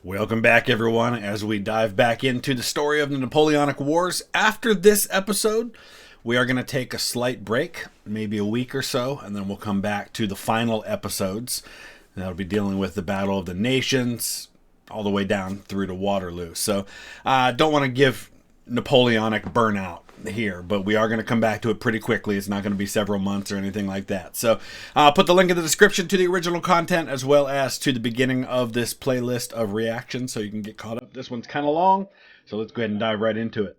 Welcome back, everyone, as we dive back into the story of the Napoleonic Wars. After this episode, we are going to take a slight break, maybe a week or so, and then we'll come back to the final episodes. And that'll be dealing with the Battle of the Nations, all the way down through to Waterloo. So I don't want to give Napoleonic burnout here, but we are going to come back to it pretty quickly. It's not going to be several months or anything like that. So I'll put the link in the description to the original content as well as to the beginning of this playlist of reactions so you can get caught up. This one's kind of long, so let's go ahead and dive right into it.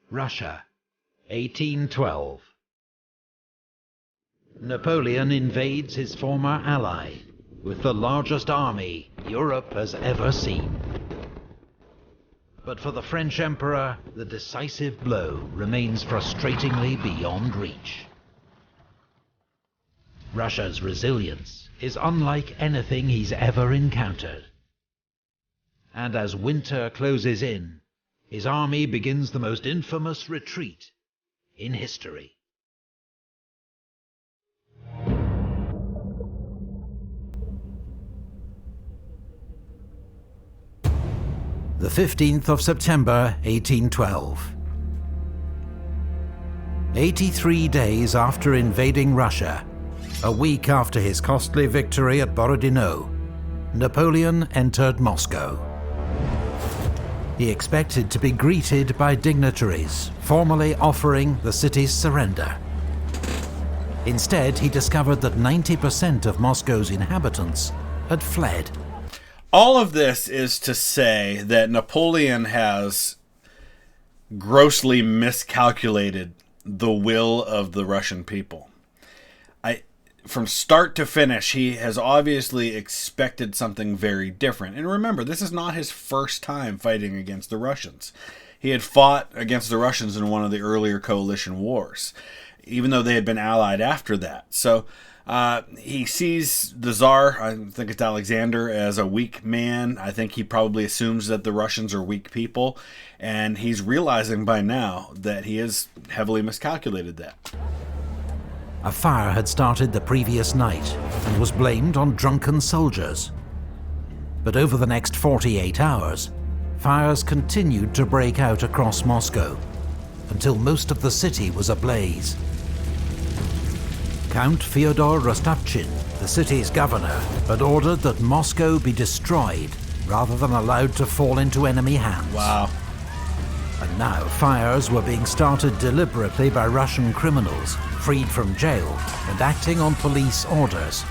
Russia, 1812. Napoleon invades his former ally with the largest army Europe has ever seen. But for the French Emperor, the decisive blow remains frustratingly beyond reach. Russia's resilience is unlike anything he's ever encountered. And as winter closes in, his army begins the most infamous retreat in history. The 15th of September, 1812. 83 days after invading Russia, a week after his costly victory at Berezina, Napoleon entered Moscow. He expected to be greeted by dignitaries, formally offering the city's surrender. Instead, he discovered that 90% of Moscow's inhabitants had fled. All of this is to say that Napoleon has grossly miscalculated the will of the Russian people. From start to finish, he has obviously expected something very different. And remember, this is not his first time fighting against the Russians. He had fought against the Russians in one of the earlier coalition wars, even though they had been allied after that. So he sees the Tsar, I think it's Alexander, as a weak man. I think he probably assumes that the Russians are weak people. And he's realizing by now that he has heavily miscalculated that. A fire had started the previous night and was blamed on drunken soldiers. But over the next 48 hours, fires continued to break out across Moscow until most of the city was ablaze. Count Fyodor Rostopchin, the city's governor, had ordered that Moscow be destroyed rather than allowed to fall into enemy hands. Wow. And now fires were being started deliberately by Russian criminals, freed from jail and acting on police orders.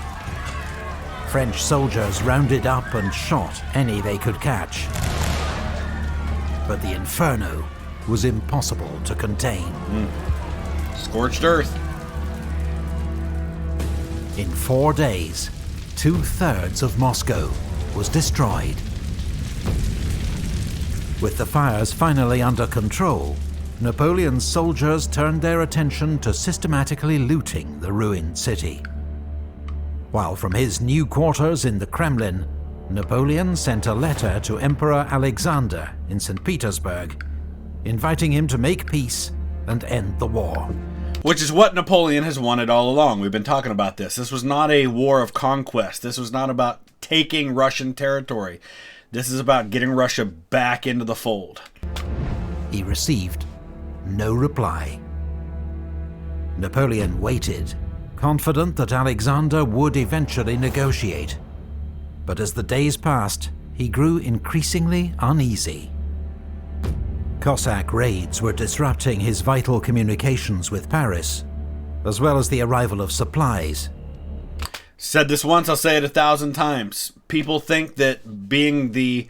French soldiers rounded up and shot any they could catch. But the inferno was impossible to contain. Scorched earth. In 4 days, 2/3 of Moscow was destroyed. With the fires finally under control, Napoleon's soldiers turned their attention to systematically looting the ruined city. While from his new quarters in the Kremlin, Napoleon sent a letter to Emperor Alexander in St. Petersburg, inviting him to make peace and end the war. Which is what Napoleon has wanted all along. We've been talking about this. This was not a war of conquest. This was not about taking Russian territory. This is about getting Russia back into the fold. He received no reply. Napoleon waited, confident that Alexander would eventually negotiate. But as the days passed, he grew increasingly uneasy. Cossack raids were disrupting his vital communications with Paris, as well as the arrival of supplies. Said this once, I'll say it 1,000 times. People think that being the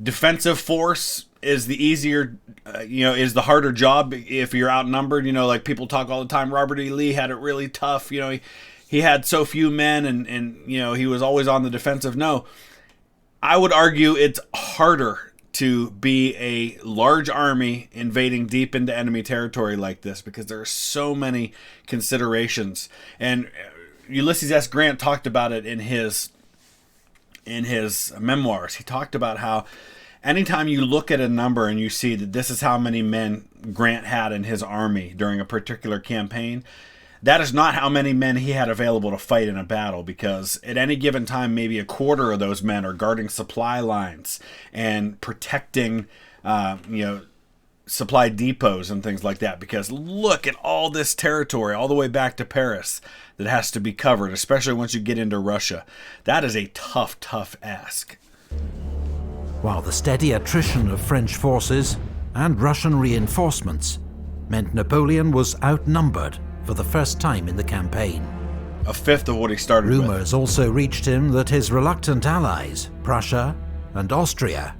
defensive force is the easier, is the harder job if you're outnumbered. Like people talk all the time, Robert E. Lee had it really tough. He had so few men and he was always on the defensive. No, I would argue it's harder to be a large army invading deep into enemy territory like this because there are so many considerations. And Ulysses S. Grant talked about it in his memoirs. He talked about how anytime you look at a number and you see that this is how many men Grant had in his army during a particular campaign, that is not how many men he had available to fight in a battle, because at any given time, maybe a quarter of those men are guarding supply lines and protecting, supply depots and things like that. Because look at all this territory all the way back to Paris that has to be covered, especially once you get into Russia. That is a tough, tough ask. While the steady attrition of French forces and Russian reinforcements meant Napoleon was outnumbered for the first time in the campaign. A fifth of what he started with. Rumours also reached him that his reluctant allies, Prussia and Austria,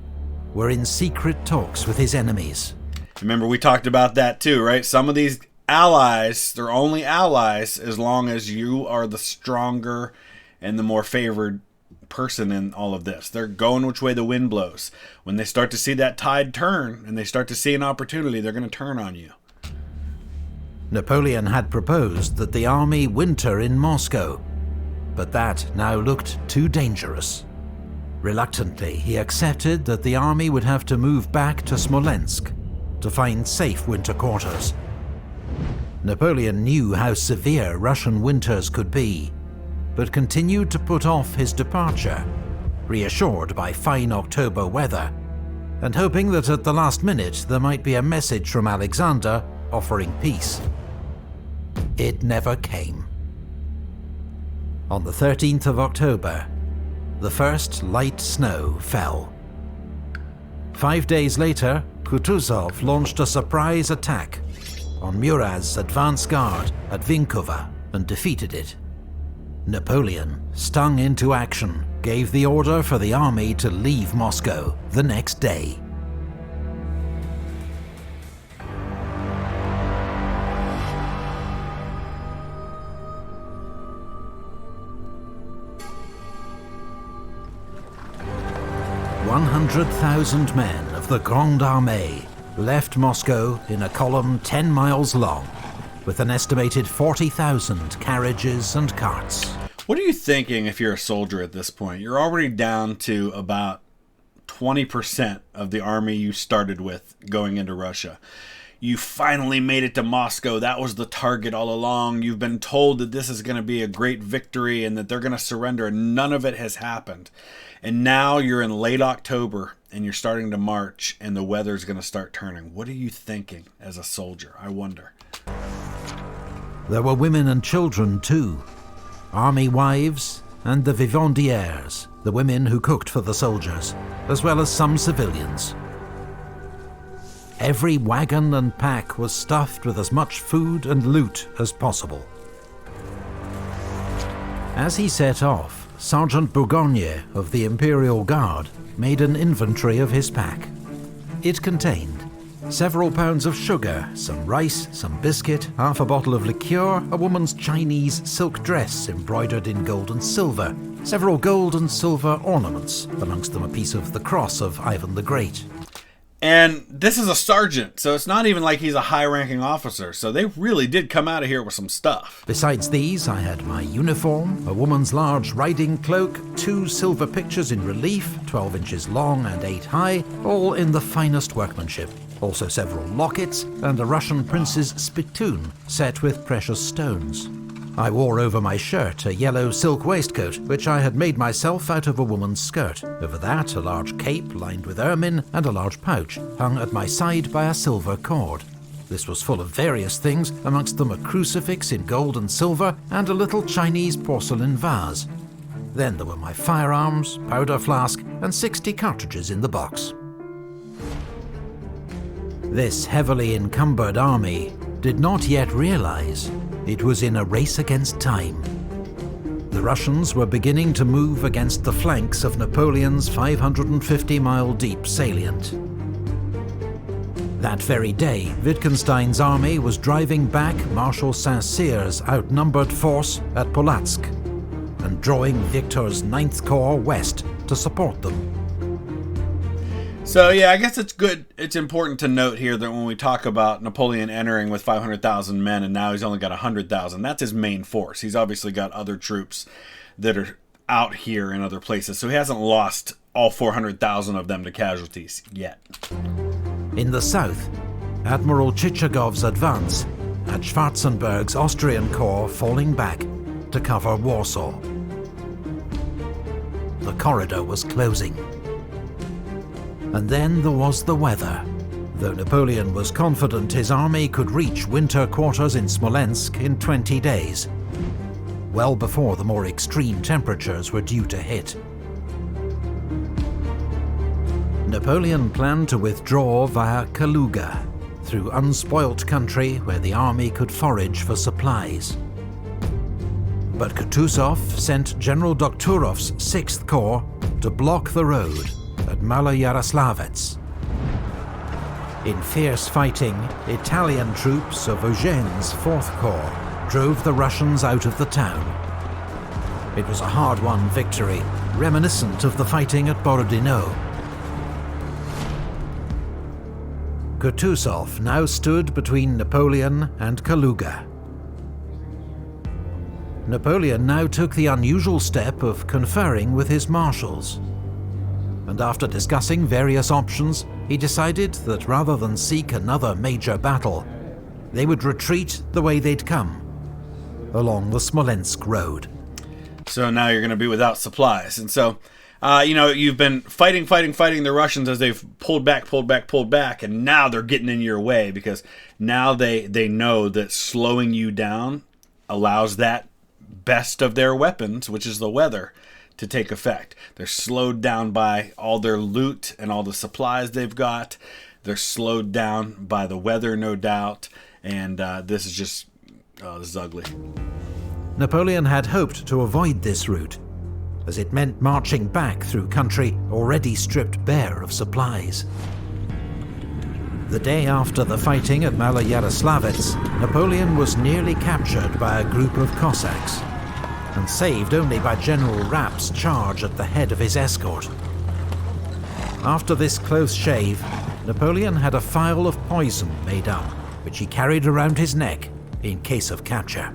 were in secret talks with his enemies. Remember, we talked about that too, right? Some of these allies, they're only allies as long as you are the stronger and the more favored person in all of this. They're going which way the wind blows. When they start to see that tide turn and they start to see an opportunity, they're going to turn on you. Napoleon had proposed that the army winter in Moscow, but that now looked too dangerous. Reluctantly, he accepted that the army would have to move back to Smolensk to find safe winter quarters. Napoleon knew how severe Russian winters could be, but continued to put off his departure, reassured by fine October weather, and hoping that at the last minute there might be a message from Alexander offering peace. It never came. On the 13th of October, the first light snow fell. 5 days later, Kutuzov launched a surprise attack on Murat's advance guard at Vinkovo and defeated it. Napoleon, stung into action, gave the order for the army to leave Moscow the next day. "100,000 men of the Grande Armée left Moscow in a column 10 miles long, with an estimated 40,000 carriages and carts." What are you thinking if you're a soldier at this point? You're already down to about 20% of the army you started with going into Russia. You finally made it to Moscow. That was the target all along. You've been told that this is going to be a great victory and that they're going to surrender, and none of it has happened. And now you're in late October and you're starting to march and the weather's going to start turning. What are you thinking as a soldier? I wonder. There were women and children too. Army wives and the vivandières, the women who cooked for the soldiers, as well as some civilians. Every wagon and pack was stuffed with as much food and loot as possible. As he set off, Sergeant Bourgogne of the Imperial Guard made an inventory of his pack. It contained several pounds of sugar, some rice, some biscuit, half a bottle of liqueur, a woman's Chinese silk dress embroidered in gold and silver, several gold and silver ornaments, amongst them a piece of the cross of Ivan the Great. And this is a sergeant, so it's not even like he's a high-ranking officer, so they really did come out of here with some stuff. Besides these, I had my uniform, a woman's large riding cloak, 2 silver pictures in relief, 12 inches long and 8 high, all in the finest workmanship. Also several lockets, and a Russian prince's spittoon set with precious stones. I wore over my shirt a yellow silk waistcoat, which I had made myself out of a woman's skirt. Over that, a large cape lined with ermine, and a large pouch, hung at my side by a silver cord. This was full of various things, amongst them a crucifix in gold and silver, and a little Chinese porcelain vase. Then there were my firearms, powder flask, and 60 cartridges in the box. This heavily encumbered army did not yet realize it was in a race against time. The Russians were beginning to move against the flanks of Napoleon's 550-mile deep salient. That very day, Wittgenstein's army was driving back Marshal Saint-Cyr's outnumbered force at Polotsk and drawing Victor's 9th Corps west to support them. So yeah, I guess it's important to note here that when we talk about Napoleon entering with 500,000 men and now he's only got 100,000, that's his main force. He's obviously got other troops that are out here in other places, so he hasn't lost all 400,000 of them to casualties yet. In the south, Admiral Chichagov's advance had Schwarzenberg's Austrian corps falling back to cover Warsaw. The corridor was closing. And then there was the weather. Though Napoleon was confident his army could reach winter quarters in Smolensk in 20 days, well before the more extreme temperatures were due to hit. Napoleon planned to withdraw via Kaluga, through unspoilt country where the army could forage for supplies. But Kutuzov sent General Dokhturov's 6th Corps to block the road at Maloyaroslavets. In fierce fighting, Italian troops of Eugene's 4th Corps drove the Russians out of the town. It was a hard-won victory, reminiscent of the fighting at Borodino. Kutuzov now stood between Napoleon and Kaluga. Napoleon now took the unusual step of conferring with his marshals. And after discussing various options, he decided that rather than seek another major battle, they would retreat the way they'd come, along the Smolensk road. So now you're going to be without supplies. And so, you've been fighting the Russians as they've pulled back, and now they're getting in your way because now they know that slowing you down allows that best of their weapons, which is the weather, to take effect. They're slowed down by all their loot and all the supplies they've got. They're slowed down by the weather, no doubt, and this is ugly. Napoleon had hoped to avoid this route, as it meant marching back through country already stripped bare of supplies. The day after the fighting at Maloyaroslavets, Napoleon was nearly captured by a group of Cossacks, and saved only by General Rapp's charge at the head of his escort. After this close shave, Napoleon had a phial of poison made up, which he carried around his neck in case of capture.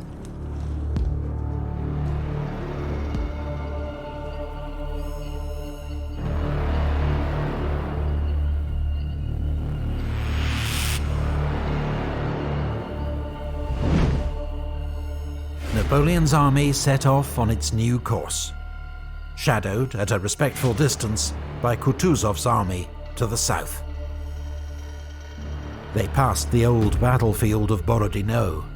Napoleon's army set off on its new course, shadowed at a respectful distance by Kutuzov's army to the south. They passed the old battlefield of Borodino,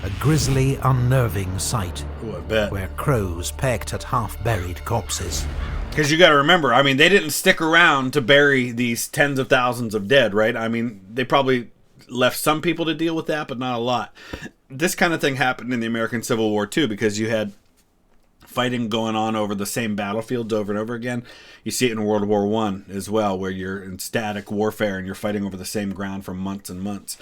a grisly, unnerving sight. Ooh, I bet. Where crows pecked at half-buried corpses. Because you got to remember, they didn't stick around to bury these tens of thousands of dead, right? They probably left some people to deal with that, but not a lot. This kind of thing happened in the American Civil War too, because you had fighting going on over the same battlefields over and over again. You see it in World War I as well, where you're in static warfare and you're fighting over the same ground for months and months.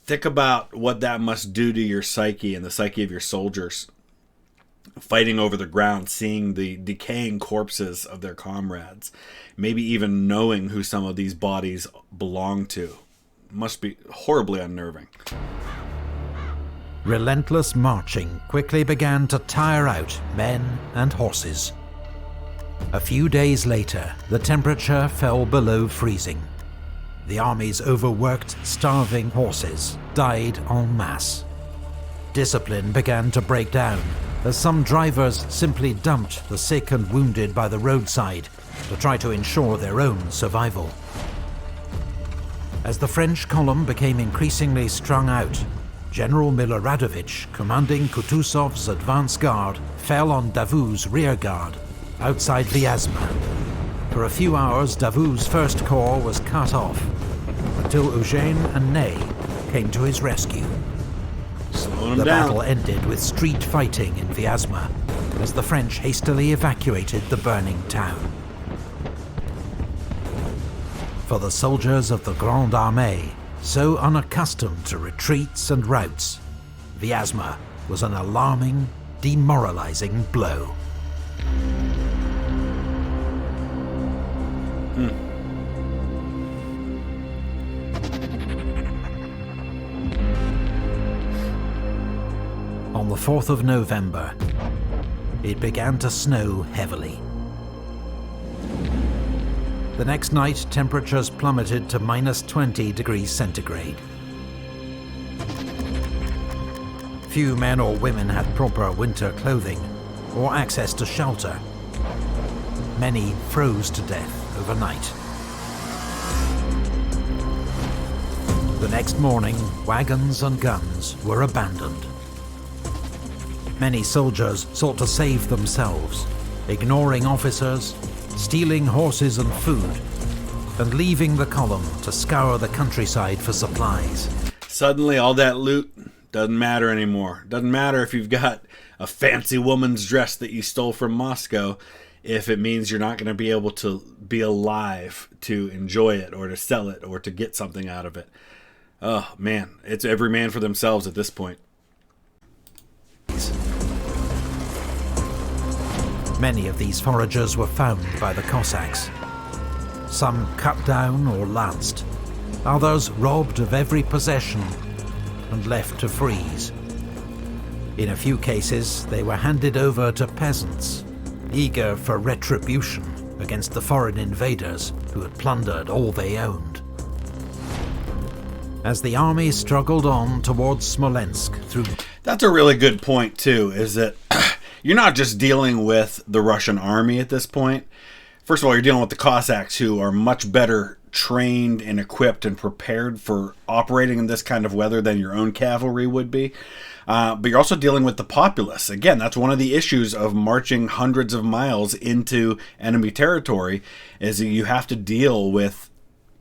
Think about what that must do to your psyche and the psyche of your soldiers. Fighting over the ground, seeing the decaying corpses of their comrades, maybe even knowing who some of these bodies belong to. Must be horribly unnerving. Relentless marching quickly began to tire out men and horses. A few days later, the temperature fell below freezing. The army's overworked, starving horses died en masse. Discipline began to break down, as some drivers simply dumped the sick and wounded by the roadside to try to ensure their own survival. As the French column became increasingly strung out, General Miloradovich, commanding Kutuzov's advance guard, fell on Davout's rear guard, outside Vyazma. For a few hours, Davout's 1st Corps was cut off, until Eugene and Ney came to his rescue. The battle ended with street fighting in Vyazma, as the French hastily evacuated the burning town. For the soldiers of the Grande Armée, so unaccustomed to retreats and routes, Vyazma was an alarming, demoralizing blow. On the 4th of November, it began to snow heavily. The next night, temperatures plummeted to minus 20 degrees centigrade. Few men or women had proper winter clothing or access to shelter. Many froze to death overnight. The next morning, wagons and guns were abandoned. Many soldiers sought to save themselves, ignoring officers, stealing horses and food, and leaving the column to scour the countryside for supplies. Suddenly, all that loot doesn't matter anymore. Doesn't matter if you've got a fancy woman's dress that you stole from Moscow, if it means you're not going to be able to be alive to enjoy it or to sell it or to get something out of it. Oh, man. It's every man for themselves at this point. Many of these foragers were found by the Cossacks. Some cut down or lanced, others robbed of every possession and left to freeze. In a few cases, they were handed over to peasants, eager for retribution against the foreign invaders who had plundered all they owned. As the army struggled on towards Smolensk through... That's a really good point, too, is that you're not just dealing with the Russian army at this point. First of all, you're dealing with the Cossacks, who are much better trained and equipped and prepared for operating in this kind of weather than your own cavalry would be. But you're also dealing with the populace. Again, that's one of the issues of marching hundreds of miles into enemy territory, is that you have to deal with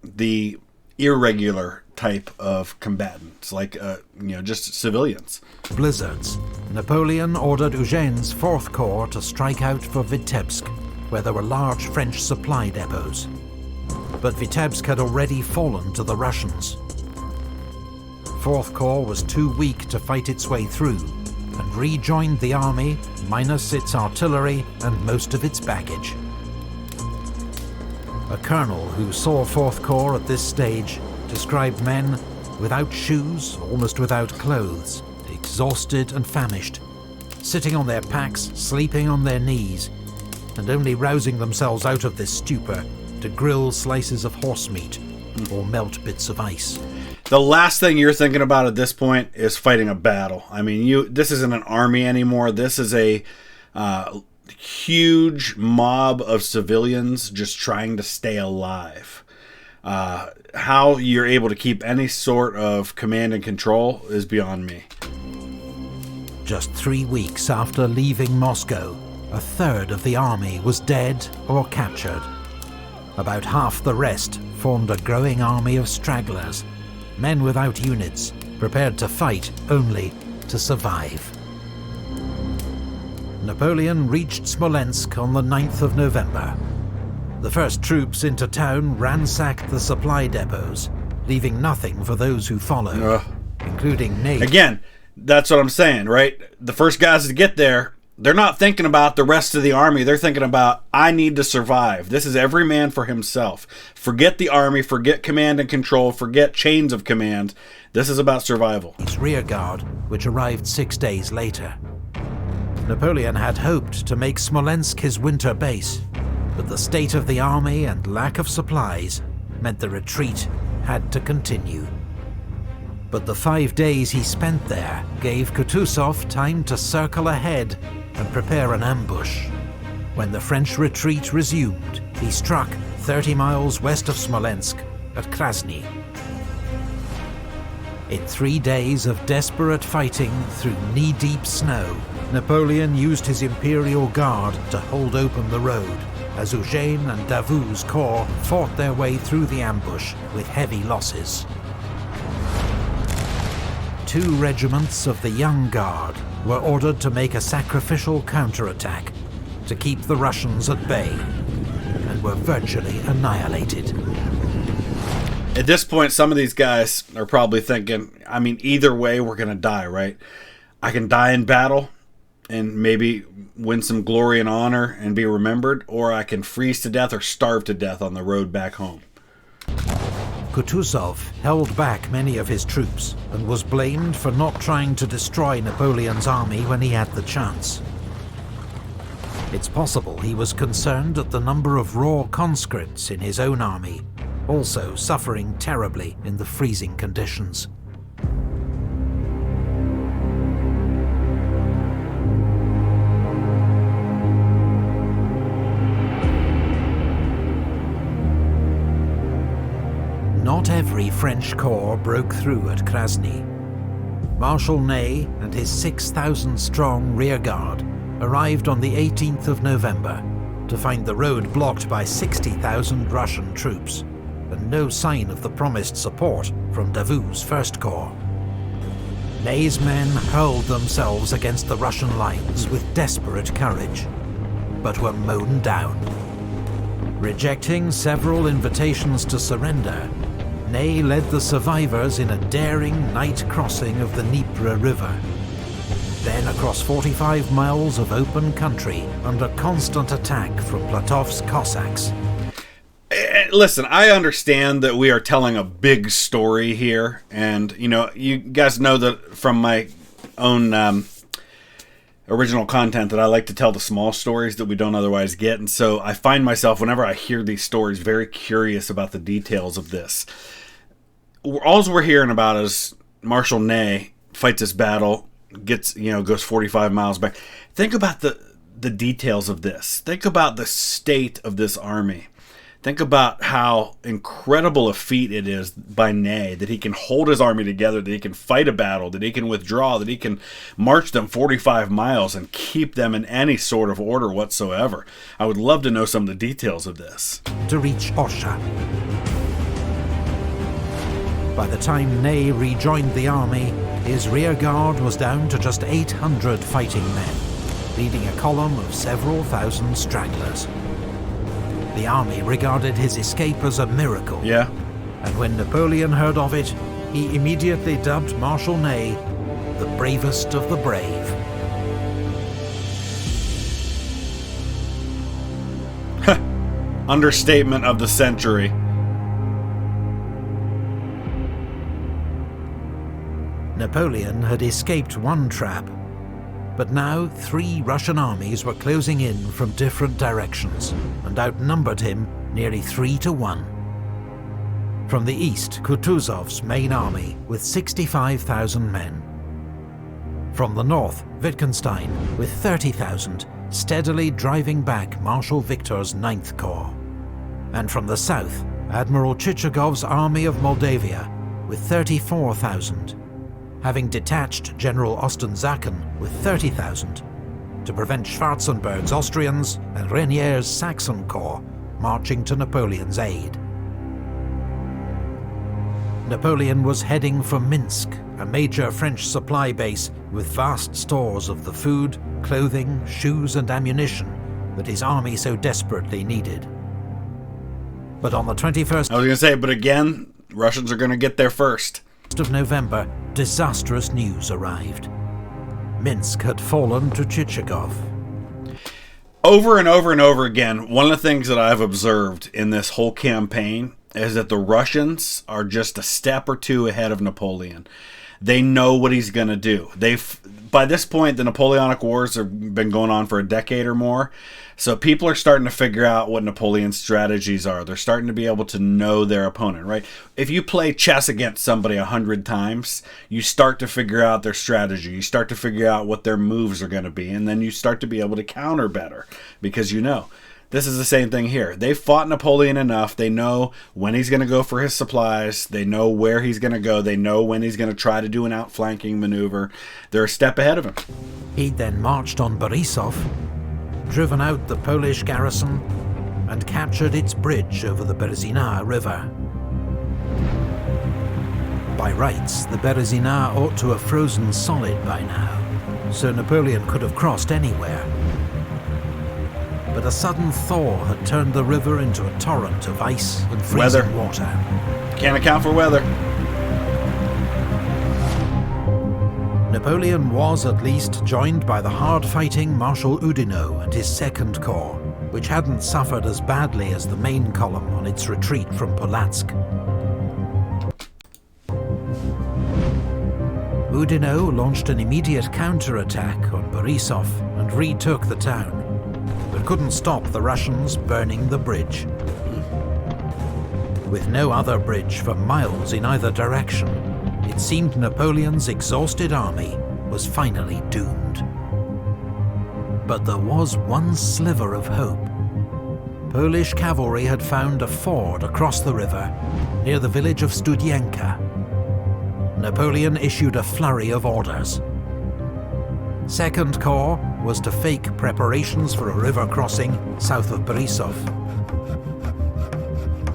the irregular type of combatants, like just civilians. Blizzards. Napoleon ordered Eugene's 4th Corps to strike out for Vitebsk, where there were large French supply depots. But Vitebsk had already fallen to the Russians. 4th Corps was too weak to fight its way through, and rejoined the army, minus its artillery and most of its baggage. A colonel who saw 4th Corps at this stage described men without shoes, almost without clothes, exhausted and famished, sitting on their packs, sleeping on their knees, and only rousing themselves out of this stupor to grill slices of horse meat or melt bits of ice. The last thing you're thinking about at this point is fighting a battle. I mean, this isn't an army anymore. This is a huge mob of civilians just trying to stay alive. How you're able to keep any sort of command and control is beyond me. Just 3 weeks after leaving Moscow, a third of the army was dead or captured. About half the rest formed a growing army of stragglers, men without units, prepared to fight only to survive. Napoleon reached Smolensk on the 9th of November. The first troops into town ransacked the supply depots, leaving nothing for those who followed, including Nate. Again, that's what I'm saying, right? The first guys to get there, they're not thinking about the rest of the army. They're thinking about, I need to survive. This is every man for himself. Forget the army, forget command and control, forget chains of command. This is about survival. His rear guard, which arrived 6 days later. Napoleon had hoped to make Smolensk his winter base, but the state of the army and lack of supplies meant the retreat had to continue. But the 5 days he spent there gave Kutuzov time to circle ahead and prepare an ambush. When the French retreat resumed, he struck 30 miles west of Smolensk at Krasny. In 3 days of desperate fighting through knee-deep snow, Napoleon used his Imperial Guard to hold open the road, as Eugene and Davout's corps fought their way through the ambush with heavy losses. 2 regiments of the Young Guard were ordered to make a sacrificial counterattack to keep the Russians at bay, and were virtually annihilated. At this point, some of these guys are probably thinking, I mean, either way, we're going to die, right? I can die in battle and maybe win some glory and honor and be remembered, or I can freeze to death or starve to death on the road back home. Kutuzov held back many of his troops and was blamed for not trying to destroy Napoleon's army when he had the chance. It's possible he was concerned at the number of raw conscripts in his own army, also suffering terribly in the freezing conditions. Not every French corps broke through at Krasny. Marshal Ney and his 6,000-strong rearguard arrived on the 18th of November to find the road blocked by 60,000 Russian troops, and no sign of the promised support from Davout's First Corps. Ney's men hurled themselves against the Russian lines with desperate courage, but were mown down. Rejecting several invitations to surrender, Ney led the survivors in a daring night crossing of the Dnieper River, then across 45 miles of open country under constant attack from Platov's Cossacks. Listen, I understand that we are telling a big story here, and you guys know that from my own original content that I like to tell the small stories that we don't otherwise get, and so I find myself, whenever I hear these stories, very curious about the details of this. All we're hearing about is Marshal Ney fights this battle, goes 45 miles back. Think about the details of this. Think about the state of this army. Think about how incredible a feat it is by Ney that he can hold his army together, that he can fight a battle, that he can withdraw, that he can march them 45 miles and keep them in any sort of order whatsoever. I would love to know some of the details of this. To reach Orsha. By the time Ney rejoined the army, his rearguard was down to just 800 fighting men, leading a column of several thousand stragglers. The army regarded his escape as a miracle. Yeah. And when Napoleon heard of it, he immediately dubbed Marshal Ney the bravest of the brave. Understatement of the century. Napoleon had escaped one trap, but now 3 Russian armies were closing in from different directions and outnumbered him nearly 3-1. From the east, Kutuzov's main army with 65,000 men. From the north, Wittgenstein with 30,000, steadily driving back Marshal Victor's 9th Corps. And from the south, Admiral Chichagov's army of Moldavia with 34,000. Having detached General Ostensacken with 30,000 to prevent Schwarzenberg's Austrians and Reynier's Saxon Corps marching to Napoleon's aid. Napoleon was heading for Minsk, a major French supply base with vast stores of the food, clothing, shoes and ammunition that his army so desperately needed. But on the 21st... I was going to say, but again, Russians are going to get there first. Of November, disastrous news arrived. Minsk had fallen to Chichagov. Over and over and over again, one of the things that I've observed in this whole campaign is that the Russians are just a step or two ahead of Napoleon. They know what he's going to do. By this point, the Napoleonic Wars have been going on for a decade or more. So people are starting to figure out what Napoleon's strategies are. They're starting to be able to know their opponent, right? If you play chess against somebody 100 times, you start to figure out their strategy. You start to figure out what their moves are going to be. And then you start to be able to counter better because you know. This is the same thing here. They've fought Napoleon enough. They know when he's going to go for his supplies. They know where he's going to go. They know when he's going to try to do an outflanking maneuver. They're a step ahead of him. He then marched on Borisov, driven out the Polish garrison, and captured its bridge over the Berezina River. By rights, the Berezina ought to have frozen solid by now, so Napoleon could have crossed anywhere. But a sudden thaw had turned the river into a torrent of ice and freezing water. Can't account for weather. Napoleon was at least joined by the hard-fighting Marshal Oudinot and his 2nd Corps, which hadn't suffered as badly as the main column on its retreat from Polotsk. Oudinot launched an immediate counterattack on Borisov and retook the town. couldn't stop the Russians burning the bridge. With no other bridge for miles in either direction, it seemed Napoleon's exhausted army was finally doomed. But there was one sliver of hope. Polish cavalry had found a ford across the river near the village of Studienka. Napoleon issued a flurry of orders. Second Corps was to fake preparations for a river crossing south of Borisov.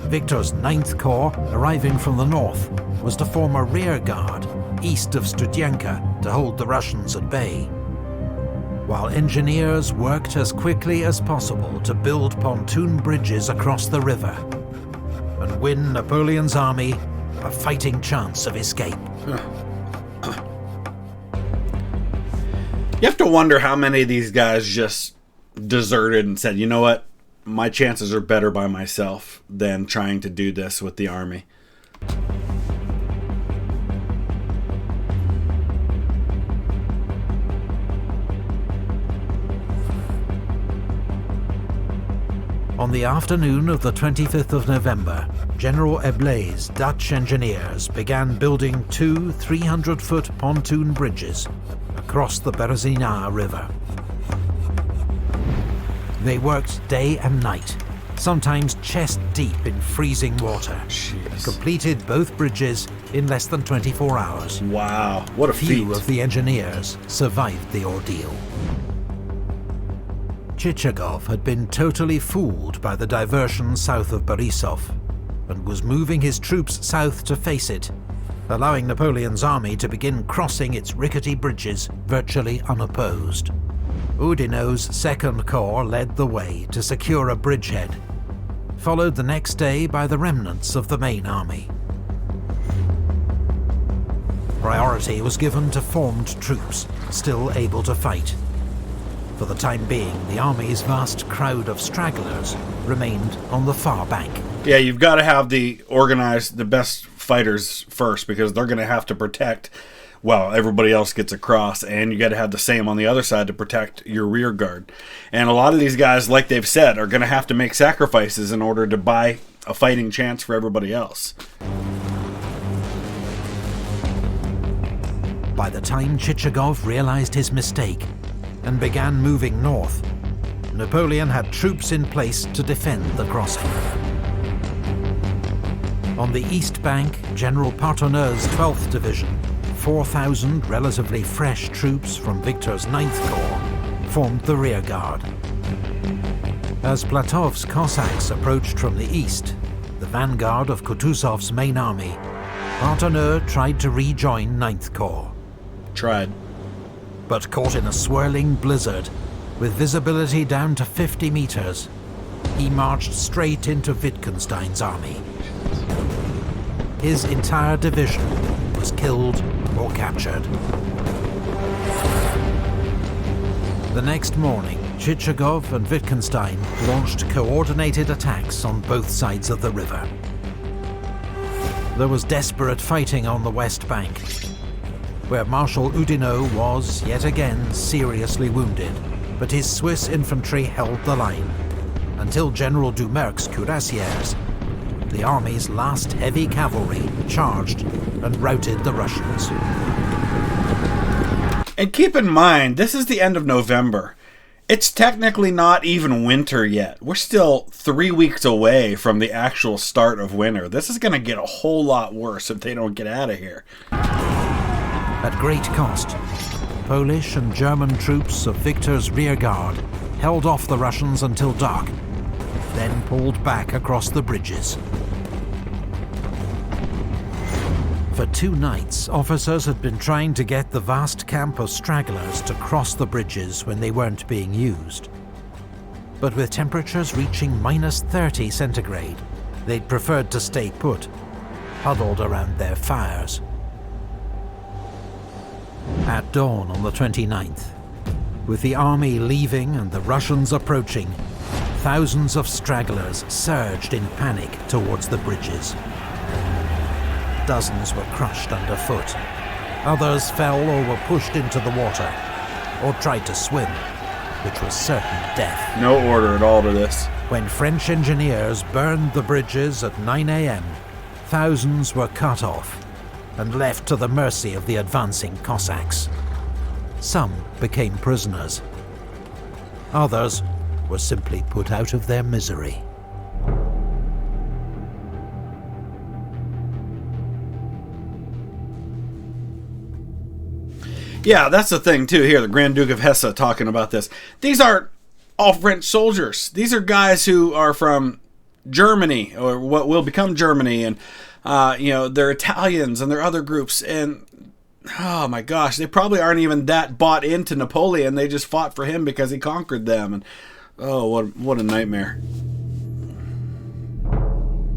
Victor's 9th Corps, arriving from the north, was to form a rear guard east of Studienka to hold the Russians at bay, while engineers worked as quickly as possible to build pontoon bridges across the river and win Napoleon's army a fighting chance of escape. You have to wonder how many of these guys just deserted and said, you know what, my chances are better by myself than trying to do this with the army. On the afternoon of the 25th of November, General Eblé's Dutch engineers began building two 300-foot pontoon bridges across the Berezina river. They worked day and night, sometimes chest-deep in freezing water. Jeez. Completed both bridges in less than 24 hours. Wow, what a feat. Few of the engineers survived the ordeal. Chichagov had been totally fooled by the diversion south of Borisov, and was moving his troops south to face it, allowing Napoleon's army to begin crossing its rickety bridges virtually unopposed. Oudinot's 2nd Corps led the way to secure a bridgehead, followed the next day by the remnants of the main army. Priority was given to formed troops, still able to fight. For the time being, the army's vast crowd of stragglers remained on the far bank. Yeah, you've got to have the best fighters first, because they're going to have to protect while everybody else gets across, and you got to have the same on the other side to protect your rear guard. And a lot of these guys, like they've said, are going to have to make sacrifices in order to buy a fighting chance for everybody else. By the time Chichagov realized his mistake and began moving north, Napoleon had troops in place to defend the crossing. On the east bank, General Partonneux's 12th Division, 4,000 relatively fresh troops from Victor's 9th Corps, formed the rearguard. As Platov's Cossacks approached from the east, the vanguard of Kutuzov's main army, Partonneux tried to rejoin 9th Corps. But caught in a swirling blizzard, with visibility down to 50 meters, he marched straight into Wittgenstein's army. His entire division was killed or captured. The next morning, Chichagov and Wittgenstein launched coordinated attacks on both sides of the river. There was desperate fighting on the west bank, where Marshal Oudinot was, yet again, seriously wounded, but his Swiss infantry held the line, until General Doumerc's cuirassiers, the army's last heavy cavalry, charged and routed the Russians. And keep in mind, this is the end of November. It's technically not even winter yet. We're still 3 weeks away from the actual start of winter. This is going to get a whole lot worse if they don't get out of here. At great cost, Polish and German troops of Victor's rearguard held off the Russians until dark, then pulled back across the bridges. For 2 nights, officers had been trying to get the vast camp of stragglers to cross the bridges when they weren't being used. But with temperatures reaching -30 centigrade, they'd preferred to stay put, huddled around their fires. At dawn on the 29th, with the army leaving and the Russians approaching, thousands of stragglers surged in panic towards the bridges. Dozens were crushed underfoot. Others fell or were pushed into the water, or tried to swim, which was certain death. No order at all to this. When French engineers burned the bridges at 9 a.m., thousands were cut off and left to the mercy of the advancing Cossacks. Some became prisoners. Others were simply put out of their misery. Yeah, that's the thing, too, here, the Grand Duke of Hesse talking about this. These aren't all French soldiers. These are guys who are from Germany, or what will become Germany, and, they're Italians, and they're other groups, and, oh my gosh, they probably aren't even that bought into Napoleon. They just fought for him because he conquered them, and, oh, what a nightmare.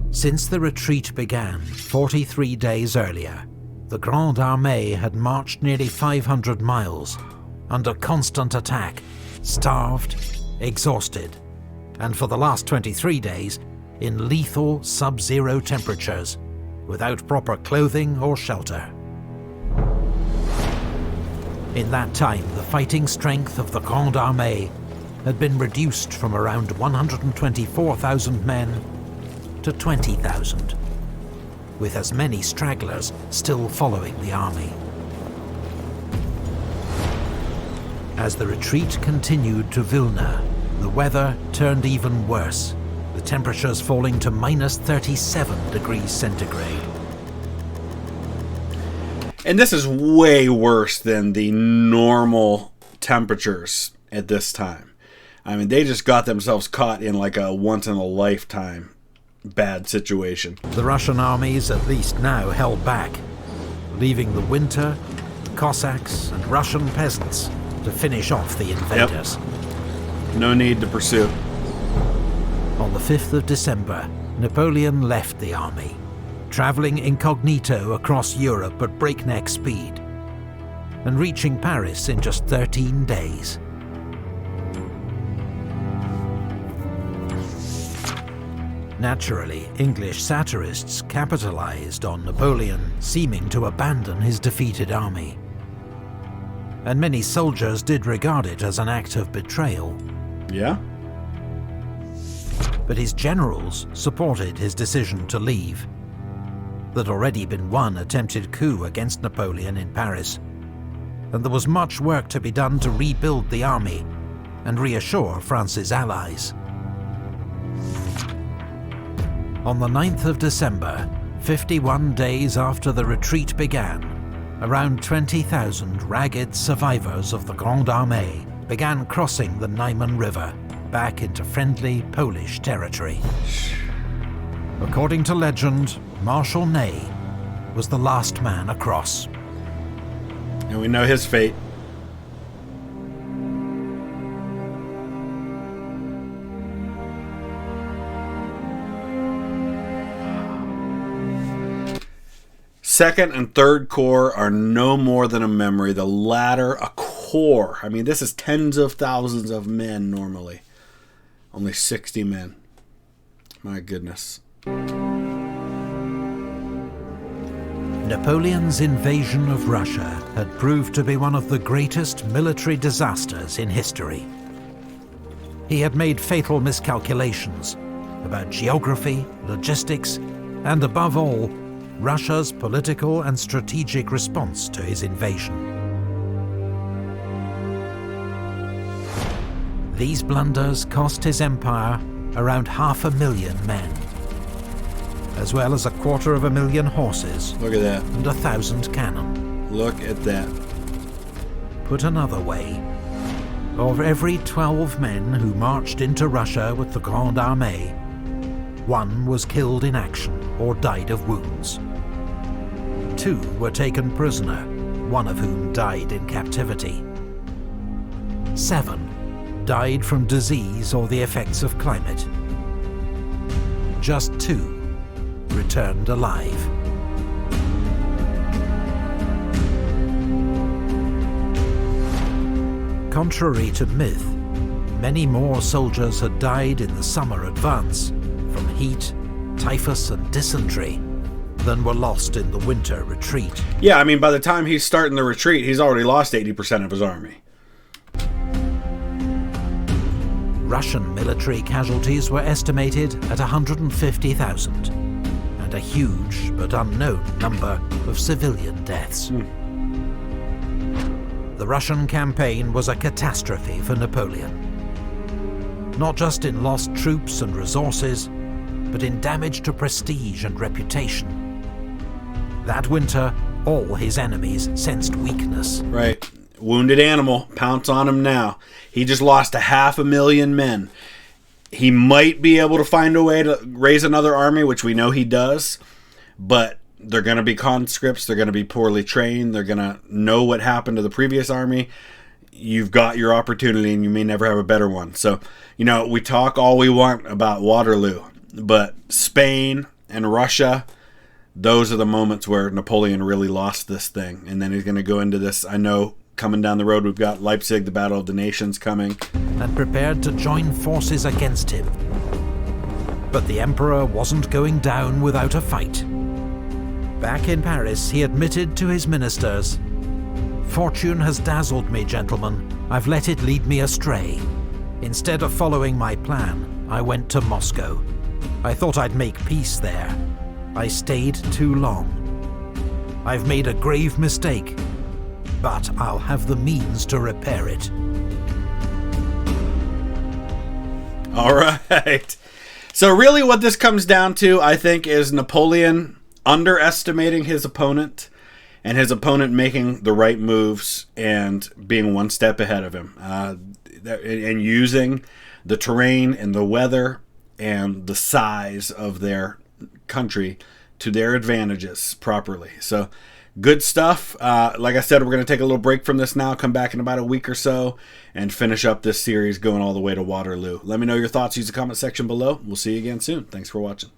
Since the retreat began 43 days earlier, the Grande Armée had marched nearly 500 miles, under constant attack, starved, exhausted, and for the last 23 days, in lethal sub-zero temperatures, without proper clothing or shelter. In that time, the fighting strength of the Grande Armée had been reduced from around 124,000 men to 20,000. With as many stragglers still following the army. As the retreat continued to Vilna, the weather turned even worse, the temperatures falling to minus 37 degrees centigrade. And this is way worse than the normal temperatures at this time. I mean, they just got themselves caught in like a once-in-a-lifetime bad situation. The Russian armies at least now held back, leaving the winter, Cossacks and Russian peasants to finish off the invaders. Yep. No need to pursue. On the 5th of December, Napoleon left the army, travelling incognito across Europe at breakneck speed, and reaching Paris in just 13 days. Naturally, English satirists capitalized on Napoleon seeming to abandon his defeated army. And many soldiers did regard it as an act of betrayal. Yeah? But his generals supported his decision to leave. There'd already been one attempted coup against Napoleon in Paris, and there was much work to be done to rebuild the army and reassure France's allies. On the 9th of December, 51 days after the retreat began, around 20,000 ragged survivors of the Grande Armée began crossing the Niemen River back into friendly Polish territory. According to legend, Marshal Ney was the last man across. And we know his fate. Second and Third Corps are no more than a memory, the latter a corps. I mean, this is tens of thousands of men normally. Only 60 men. My goodness. Napoleon's invasion of Russia had proved to be one of the greatest military disasters in history. He had made fatal miscalculations about geography, logistics, and above all, Russia's political and strategic response to his invasion. These blunders cost his empire around 500,000 men, as well as 250,000 horses. Look at that. And 1,000 cannon. Look at that. Put another way, of every 12 men who marched into Russia with the Grande Armée, one was killed in action or died of wounds. 2 were taken prisoner, one of whom died in captivity. 7 died from disease or the effects of climate. Just 2 returned alive. Contrary to myth, many more soldiers had died in the summer advance from heat, typhus and dysentery than were lost in the winter retreat. Yeah, I mean, by the time he's starting the retreat, he's already lost 80% of his army. Russian military casualties were estimated at 150,000, and a huge but unknown number of civilian deaths. The Russian campaign was a catastrophe for Napoleon. Not just in lost troops and resources, but in damage to prestige and reputation. That winter, all his enemies sensed weakness. Right. Wounded animal, pounce on him now. He just lost 500,000 men. He might be able to find a way to raise another army, which we know he does, but they're going to be conscripts. They're going to be poorly trained. They're going to know what happened to the previous army. You've got your opportunity, and you may never have a better one. So, we talk all we want about Waterloo, but Spain and Russia, those are the moments where Napoleon really lost this thing. And then he's going to go into this, I know, coming down the road, we've got Leipzig, the Battle of the Nations coming. And prepared to join forces against him. But the Emperor wasn't going down without a fight. Back in Paris, he admitted to his ministers, "Fortune has dazzled me, gentlemen. I've let it lead me astray. Instead of following my plan, I went to Moscow. I thought I'd make peace there. I stayed too long. I've made a grave mistake, but I'll have the means to repair it." All right. So really what this comes down to, I think, is Napoleon underestimating his opponent and his opponent making the right moves and being one step ahead of him. And using the terrain and the weather and the size of their country to their advantages properly. So good stuff. Like I said, we're going to take a little break from this now, come back in about a week or so, and finish up this series going all the way to Waterloo. Let me know your thoughts. Use the comment section below. We'll see you again soon. Thanks for watching.